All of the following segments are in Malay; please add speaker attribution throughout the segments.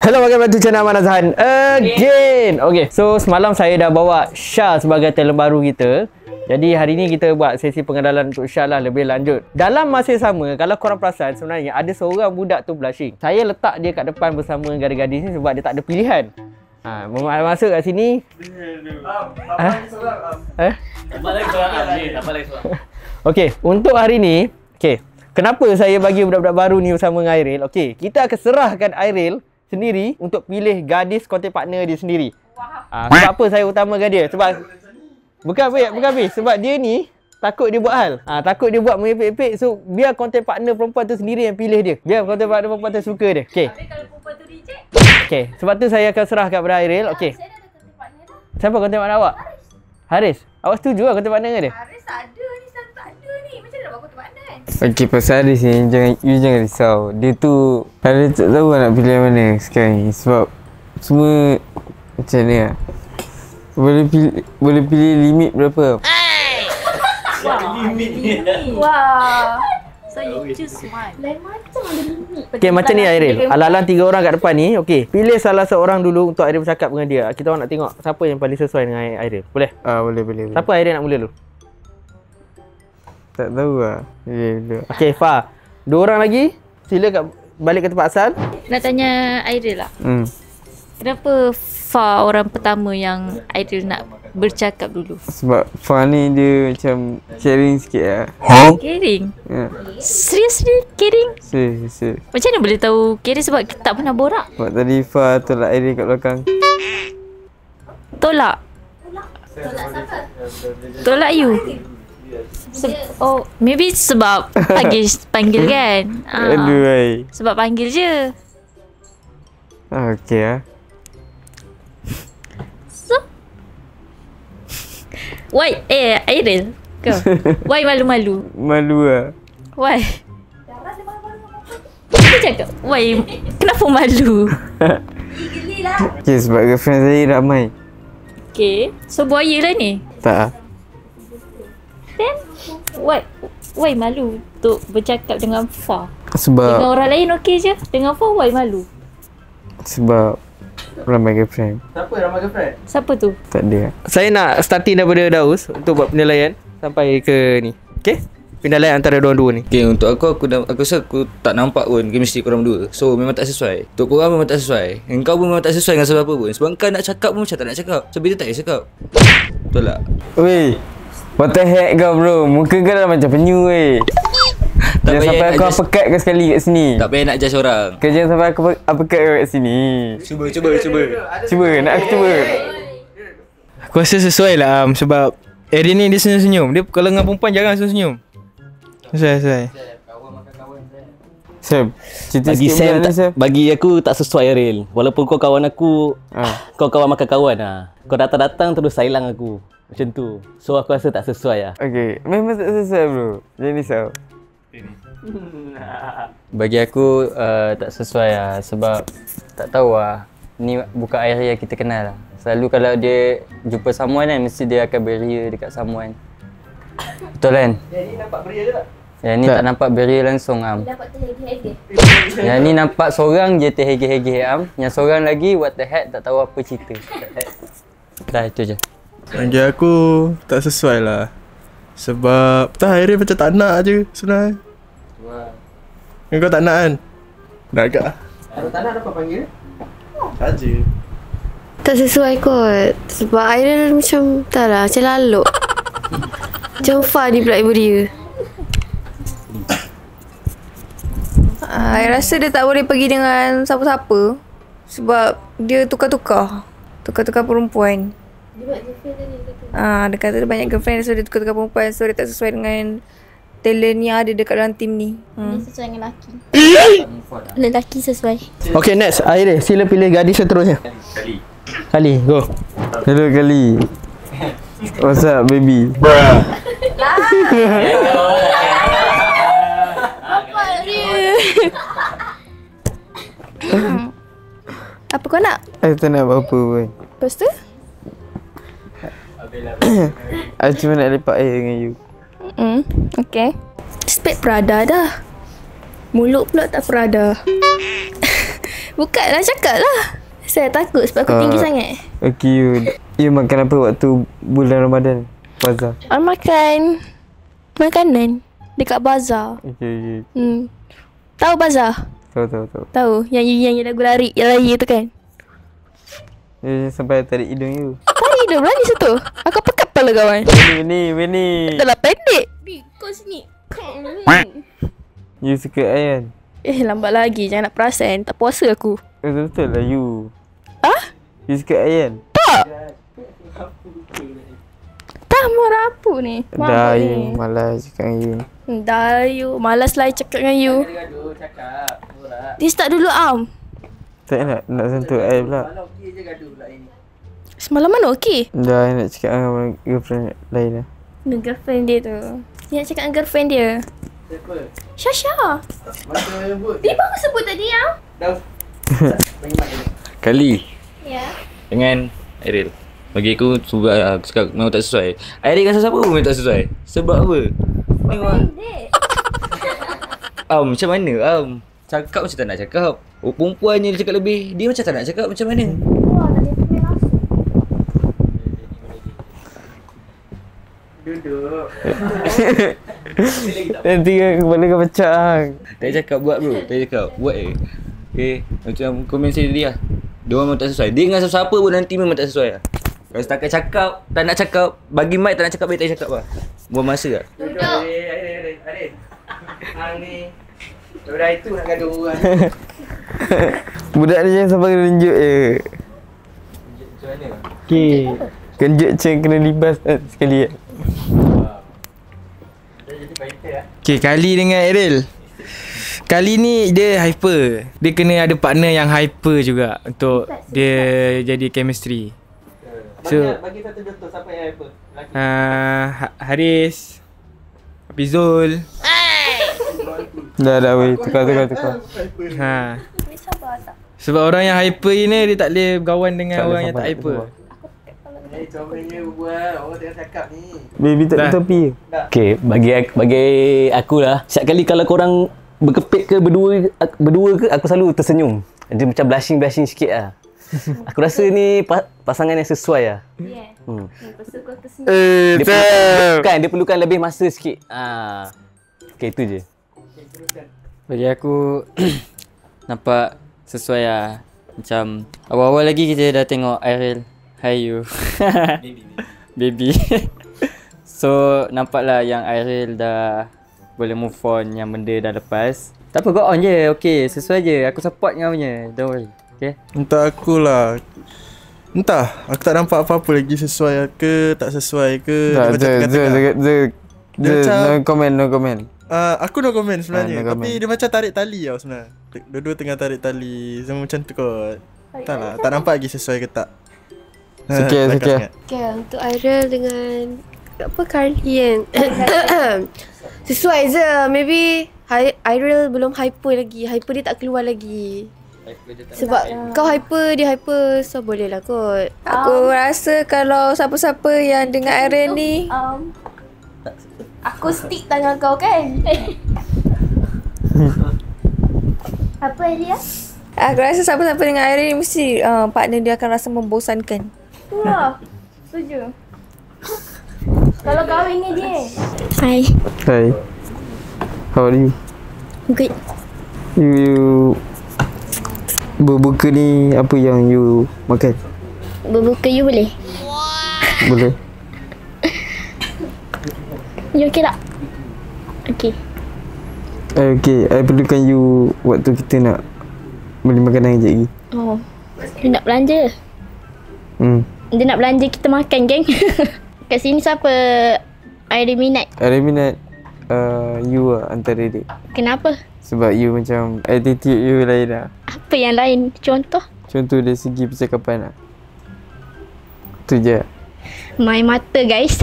Speaker 1: Hello, welcome back to channel Aman Azhan again. Okay, so semalam saya dah bawa Syah sebagai talent baru kita. Jadi hari ni kita buat sesi pengenalan untuk Syah lah lebih lanjut. Dalam masa yang sama, kalau korang perasan sebenarnya ada seorang budak tu blushing. Saya letak dia kat depan bersama gadis-gadis ni sebab dia tak ada pilihan. Masuk kat sini.
Speaker 2: Tambah lagi seorang.
Speaker 1: Okay, untuk hari ni, kenapa saya bagi budak-budak baru ni bersama dengan Airil? Okay, kita akan serahkan Airil sendiri untuk pilih gadis konten partner dia sendiri. Sebab apa saya utamakan dia? Sebab bukan sebab dia ni takut dia buat hal. Takut dia buat mengepek-epek. So biar konten partner perempuan tu sendiri yang pilih dia. Biar konten partner perempuan tu suka dia. Okey.
Speaker 3: Tapi kalau perempuan tu reject?
Speaker 1: Okey, sebab tu saya akan serahkan kepada Airil. Okey.
Speaker 3: Saya dah ada konten partner dah.
Speaker 1: Siapa konten partner awak? Haris. Awak setuju lah konten partner dengan dia?
Speaker 3: Haris ada ni, Sam tak ada ni. Macam mana nak buat konten partner kan?
Speaker 4: Okey, pasal Haris ni jangan risau. Dia tu Haris tak tahu nak pilih yang mana sekarang ni. Sebab semua macam ni lah. Boleh pilih limit berapa?
Speaker 3: Wah. So you choose one. Lain macam ada limit.
Speaker 1: Okey, macam ni Airil. Alang-alang 3 orang kat depan ni. Okey, pilih salah seorang dulu untuk Airil bercakap dengan dia. Kita orang nak tengok siapa yang paling sesuai dengan Airil. Boleh?
Speaker 4: Boleh.
Speaker 1: Siapa Airil nak mula dulu?
Speaker 4: Tak tahu lah. Boleh.
Speaker 1: Okey, Fa. 2 orang lagi. Sila balik ke tempat asal.
Speaker 5: Nak tanya Airil lah. Kenapa Fa orang pertama yang Airil nak bercakap dulu?
Speaker 4: Sebab Fa ni dia macam caring sikit lah.
Speaker 5: Caring?
Speaker 4: Ya.
Speaker 5: Seriously caring?
Speaker 4: Serius.
Speaker 5: Macam mana boleh tahu caring sebab kita tak pernah borak?
Speaker 4: Sebab tadi Fa tolak Airil kat belakang.
Speaker 5: Tolak? Tolak you? Maybe sebab panggil kan?
Speaker 4: Aduh, hai.
Speaker 5: Sebab panggil je.
Speaker 4: Okey lah.
Speaker 5: So? Why? Airil? Kau? Why malu-malu?
Speaker 4: Malu lah.
Speaker 5: Why? Dia cakap, why? Kenapa malu?
Speaker 3: Geli lah.
Speaker 4: Okey, sebab girlfriend saya ramai.
Speaker 5: Okay. So buaya lah ni?
Speaker 4: Tak lah.
Speaker 5: Then, why malu untuk bercakap dengan Fa?
Speaker 4: Sebab
Speaker 5: Dengan orang lain okey je. Dengan Fa, why malu?
Speaker 4: Sebab ramai girlfriend.
Speaker 1: Siapa ramai girlfriend?
Speaker 5: Siapa tu?
Speaker 4: Tak ada.
Speaker 1: Saya nak starting daripada Daus untuk buat penilaian sampai ke ni. Okey? Penilaian antara dua-dua ni.
Speaker 2: Okay, untuk aku rasa aku tak nampak pun chemistry korang berdua. So memang tak sesuai. Untuk korang memang tak sesuai. Engkau pun memang tak sesuai dengan siapa pun. Sebab kau nak cakap pun macam tak nak cakap. So bila tak payah cakap. Betul tak?
Speaker 4: Weh, what the heck kau bro? Muka kau dah macam penyu weh. Jangan sampai aku uppercut kau sekali kat sini.
Speaker 2: Tak payah nak judge orang.
Speaker 4: Kau jangan sampai aku uppercut kau kat sini.
Speaker 2: Cuba.
Speaker 4: Cuba, nak aku cuba.
Speaker 6: Aku rasa sesuai lah sebab Airil ni dia senyum-senyum. Dia kalau dengan perempuan jarang senyum-senyum. Sesuai. Seb, cerita
Speaker 7: Bagi
Speaker 4: sikit
Speaker 7: Sam
Speaker 4: benda ni Seb.
Speaker 7: bagi aku tak sesuai Airil. Walaupun kau kawan aku, kau kawan makan kawan lah. Kau datang-datang terus sailang aku. Macam tu. So aku rasa tak sesuai lah.
Speaker 4: Okay, memang tak sesuai bro. Jangan risau.
Speaker 8: Bagi aku tak sesuai lah sebab tak tahu lah. Ni bukan Airil yang kita kenal lah. Selalu kalau dia jumpa someone kan mesti dia akan beria dekat someone. Betul kan?
Speaker 1: Yang ni nampak beria je tak?
Speaker 8: Yang ni tak nampak beria langsung
Speaker 3: Dapat terhege-hege.
Speaker 8: Yang ni nampak seorang je terhege-hege Yang seorang lagi what the heck tak tahu apa cerita. Dah itu je.
Speaker 6: Bagi aku tak sesuai lah. Sebab tak Airil macam tak nak je sebenarnya. Kau tak nak kan? Nak agak.
Speaker 1: Kalau tak nak dapat panggil.
Speaker 6: Saja.
Speaker 9: Tak sesuai kot. Sebab Airil macam tak lah, macam laluk. Macam Fa ni pula beria.
Speaker 10: I rasa dia tak boleh pergi dengan siapa-siapa. Sebab dia tukar-tukar perempuan.
Speaker 3: Dia buat girlfriend tadi kata.
Speaker 10: Dia kata dia banyak girlfriend. So dia tukar-tukar perempuan. So dia tak sesuai dengan talent yang ada dekat dalam team ni.
Speaker 3: Dia sesuai dengan lelaki. Lelaki sesuai.
Speaker 1: Okay, next. Airil, sila pilih gadis seterusnya. Kali, go.
Speaker 4: Hello Kali. What's up baby?
Speaker 10: Apa dia? Apa kau nak?
Speaker 4: Aku tak nak apa-apa pun.
Speaker 10: Lepas tu?
Speaker 4: Aku cuma nak lepak air dengan you.
Speaker 10: Okay. Spek Prada dah. Mulut pula tak Prada. Bukanlah, cakap lah. Saya takut sebab aku tinggi sangat.
Speaker 4: Okay, you makan apa waktu bulan Ramadan? Bazar.
Speaker 10: Makan makanan dekat bazar.
Speaker 4: Okay.
Speaker 10: Tahu bazar?
Speaker 4: Tahu.
Speaker 10: Tahu. Yang lagu lari tu kan?
Speaker 4: Sampai tarik hidung you.
Speaker 10: Tarik hidung berani situ. Aku pekat kepala kawan.
Speaker 4: Beni.
Speaker 10: Dah lah pendek. Kau sini.
Speaker 4: You suka Ayan?
Speaker 10: Lambat lagi. Jangan nak perasan. Tak puasa aku.
Speaker 4: Betul lah you. You suka Ayan?
Speaker 10: Tak marah apa ni?
Speaker 4: Dah you malas cakap dengan you.
Speaker 10: Dah you. Malas lah cakap dengan you. Dia start dulu
Speaker 4: Tak nak sentuh air pula.
Speaker 10: Semalam mana okey?
Speaker 4: Dah nak cakap dengan girlfriend lain lah.
Speaker 10: Dengan girlfriend dia tu. Dia nak cakap dengan girlfriend dia.
Speaker 1: Siapa?
Speaker 10: Syasha.
Speaker 1: Masa sebut.
Speaker 10: Dia baru sebut tadi
Speaker 1: Dah.
Speaker 2: Kali
Speaker 10: Ya.
Speaker 2: dengan Airil. Bagi aku sebab aku cakap memang tak sesuai. Airil dengan siapa pun memang tak sesuai. Sebab apa? Macam mana cakap macam tak nak cakap. Perempuannya dia cakap lebih. Dia macam tak nak cakap macam mana?
Speaker 10: Wah, tak ada pilih langsung.
Speaker 1: Duduk.
Speaker 4: Nanti kepala kau pecah.
Speaker 2: Tak cakap buat bro. Tak cakap buat Okay. Macam komen saya tadi lah. Dia memang tak sesuai. Dia dengan siapa pun nanti memang tak sesuai lah. Kalau setakat cakap, tak nak cakap. Bagi mic tak nak cakap, baik tak cakap lah. Buang masa lah.
Speaker 1: Duduk. Arin. Hang ni. Daripada itu nak gaduh orang.
Speaker 4: Budak ni jangan sampai renjuk je.
Speaker 1: Macam mana?
Speaker 4: Okay. Kenjut macam kena libas sekali.
Speaker 6: Okay, Kali dengan Airil. Kali ni dia hyper. Dia kena ada partner yang hyper juga untuk dia jadi chemistry. So
Speaker 1: bagi satu contoh siapa yang hyper?
Speaker 6: Haris, Abizul.
Speaker 4: Dah weh, tukar.
Speaker 6: Sebab orang yang hyper ni dia tak boleh berkawan dengan orang yang tak hyper.
Speaker 1: Comel buat. Orang tengah cakap ni.
Speaker 4: Baby tak tepi.
Speaker 7: Okay, bagi aku lah. Setiap kali kalau korang berkepit ke berdua ke, aku selalu tersenyum. Dia macam blushing sikit lah. Aku rasa ni pasangan yang sesuai lah.
Speaker 10: Ya. Lepas tu kau tersenyum.
Speaker 7: Dia perlukan lebih masa sikit. Okay, itu je.
Speaker 8: Bagi aku nampak sesuai lah. Macam awal-awal lagi kita dah tengok Airil. Hi you. Baby. So nampaklah yang Airil dah boleh move on, yang benda dah lepas. Tak apa, go on je. Okay, sesuai je. Aku support kau punya. Don't worry. Okay.
Speaker 6: Untuk aku lah, entah, aku tak nampak apa-apa lagi sesuai ke tak sesuai ke.
Speaker 4: No comment.
Speaker 6: Aku no comment sebenarnya.
Speaker 4: No
Speaker 6: Tapi
Speaker 4: comment.
Speaker 6: dia macam tarik tali tau sebenarnya. Dua-dua tengah tarik tali. Semua macam tu kot. Tak lah, tak nampak lagi sesuai ke tak.
Speaker 4: Sikit.
Speaker 9: Okay, untuk Airil dengan Carly kan. Sesuai je. Maybe Airil belum hyper lagi. Hyper dia tak keluar lagi. Sebab kau hyper, dia hyper. So boleh lah kot.
Speaker 10: Aku rasa kalau siapa-siapa yang dengan Airil ni, aku stick tangan kau kan. Apa dia? Aku rasa siapa-siapa dengan Airil ni mesti partner dia akan rasa membosankan. Wah, setuju. Kalau kahwin ni dia.
Speaker 9: Hi.
Speaker 4: How are you?
Speaker 9: Good.
Speaker 4: You berbuka ni apa yang you makan?
Speaker 9: Berbuka you boleh?
Speaker 4: Boleh.
Speaker 9: You okay tak? Okay.
Speaker 4: Okay, I perlukan you waktu kita nak beli makanan sekejap lagi.
Speaker 9: Oh, dia nak belanja? Dia nak belanja kita makan, geng. Kat sini siapa ada minat?
Speaker 4: Ada minat you lah antara dia.
Speaker 9: Kenapa?
Speaker 4: Sebab you macam attitude you lain lah.
Speaker 9: Apa yang lain? Contoh?
Speaker 4: Contoh dari segi percakapan lah. Tu je.
Speaker 9: Main mata, guys.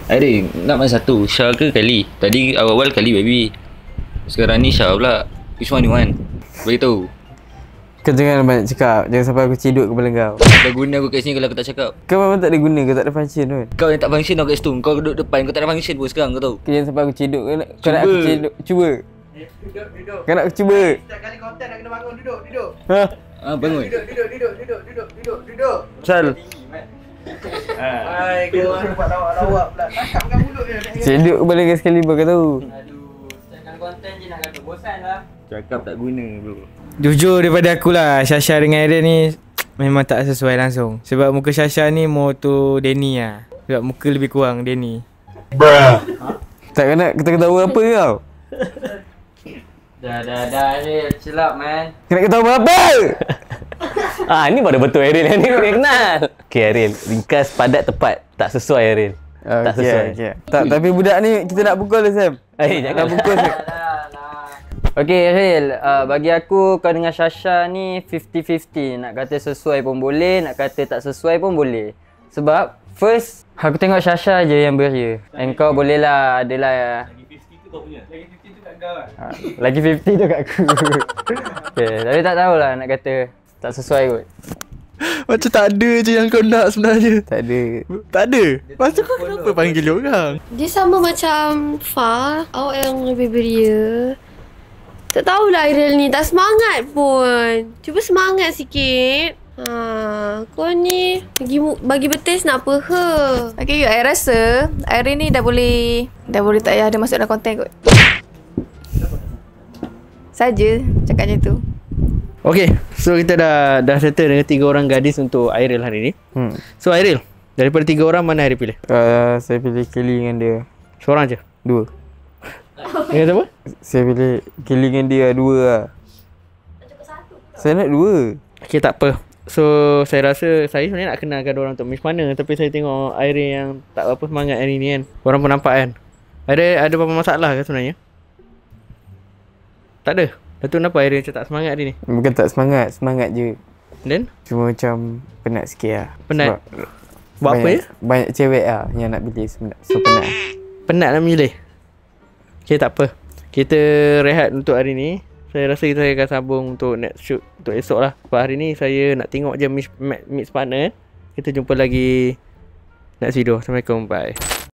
Speaker 2: Adik, nak mana satu? Syah ke Kali? Tadi awal-awal Kali baby. Sekarang ni Syah pula. Which one you want? Beritahu.
Speaker 4: Kau jangan banyak cakap. Jangan sampai aku ciduk kepala kau.
Speaker 2: Tak guna aku kat sini kalau aku tak cakap.
Speaker 4: Kau memang tak ada guna. Kau tak ada function pun.
Speaker 2: Kau yang tak function kau kat situ. Kau duduk depan. Kau tak ada function pun sekarang kau tahu.
Speaker 4: Jangan sampai aku ciduk. Kau nak aku ciduk. Cuba.
Speaker 1: Duduk.
Speaker 4: Kau nak cuba?
Speaker 1: Setiap kali konten nak kena bangun. Duduk.
Speaker 2: Bangun.
Speaker 1: Duduk.
Speaker 4: Sal.
Speaker 1: Hai, kau buat lawak pula. Tangkapkan mulut dia.
Speaker 4: Cedok kepala kau sekali kau tahu.
Speaker 8: Setiap konten je nak kata bosan lah.
Speaker 2: Cakap tak guna bro.
Speaker 6: Jujur daripada aku lah, Syasha dengan Aaron ni memang tak sesuai langsung. Sebab muka Syasha ni moto Danny lah. Sebab muka lebih kurang Danny.
Speaker 4: Tak kena ketawa apa kau?
Speaker 8: Dah Ariel, chill out man.
Speaker 4: Kena ketawa apa?
Speaker 7: Ni baru betul Ariel yang ni kau kenal. Okay Ariel, ringkas, padat, tepat. Tak sesuai Ariel. Tak sesuai.
Speaker 4: Okay. Tak, tapi budak ni kita nak pukul lah Sam.
Speaker 7: Jangan
Speaker 4: pukul Sam.
Speaker 8: Okay Ariel, bagi aku kau dengan Syasha ni 50-50. Nak kata sesuai pun boleh, nak kata tak sesuai pun boleh. Sebab first, aku tengok Syasha je yang beria. And kau boleh lah, adalah lagi 50 tu kau punya. Lagi 50 tu kat kau lah. Lagi 50 tu kat aku. Okay, tapi tak tahulah nak kata tak sesuai kot.
Speaker 6: Macam tak ada je yang kau nak sebenarnya.
Speaker 4: Tak ada.
Speaker 6: Tak ada? Lepas tu kau kenapa panggil dia orang?
Speaker 9: Dia sama macam Fah. Awak yang lebih beria. Tak tahulah Ariel ni. Tak semangat pun. Cuba semangat sikit. Kau ni bagi betis nak apa ke?
Speaker 10: Okay, I rasa Irene ni dah boleh tak payah ada masuk dalam konten kot. Saja cakap macam tu.
Speaker 1: Okay, so kita dah settle dengan 3 orang gadis untuk Ariel hari ni. So Ariel, daripada 3 orang mana Ariel pilih?
Speaker 4: Saya pilih Kelly dengan dia.
Speaker 1: Seorang je?
Speaker 4: 2.
Speaker 1: Dengan siapa?
Speaker 4: Saya pilih Kelly dengan dia 2 lah. Saya nak 2.
Speaker 1: Okay, tak apa. So saya rasa saya sebenarnya nak kenalkan orang untuk Miss Mana. Tapi saya tengok Ariel yang tak apa semangat hari ni kan. Orang pun nampak kan. Ada apa-apa masalah ke sebenarnya? Tak ada? Lepas tu kenapa Ariel macam tak semangat hari ni?
Speaker 4: Bukan tak semangat, semangat je.
Speaker 1: Then?
Speaker 4: Cuma macam penat sikit lah.
Speaker 1: Penat? Buat apa ya?
Speaker 4: Banyak cewek lah yang nak pilih sebenarnya. So penat.
Speaker 1: Penat nak memilih? Okay, tak apa. Kita rehat untuk hari ni. Saya rasa kita akan sambung untuk next shoot untuk esok lah. Sebab hari ni saya nak tengok je Mix Partner. Kita jumpa lagi next video. Assalamualaikum. Bye.